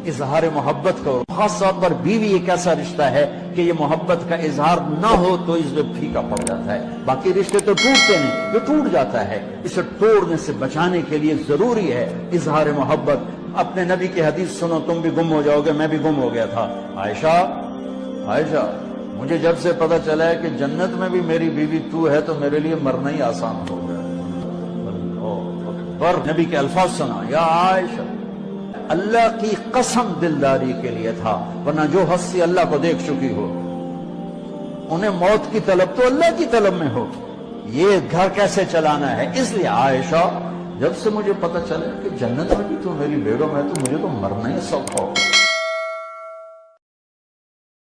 इजहार मोहब्बत करो। खास तौर पर बीवी एक ऐसा रिश्ता है कि ये मोहब्बत का इजहार ना हो तो इस फीका पड़ जाता है। बाकी रिश्ते तो टूटते नहीं, ये टूट जाता है। इसे तोड़ने से बचाने के लिए जरूरी है इजहार मोहब्बत। अपने नबी की हदीस सुनो, तुम भी गुम हो जाओगे, मैं भी गुम हो गया था। आयशा, मुझे जब से पता चला है कि जन्नत में भी मेरी बीवी तू है तो मेरे लिए मरना ही आसान हो गया। पर नबी के अल्फाज सुना, या आयशा, अल्लाह की कसम दिलदारी के लिए था, वरना जो हस्ती अल्लाह को देख चुकी हो उन्हें मौत की तलब तो अल्लाह की तलब में हो। ये घर कैसे चलाना है। इसलिए आयशा, जब से मुझे पता चला कि जन्नत में भी तू मेरी बेगम है तो मुझे तो मरना ही सब हो।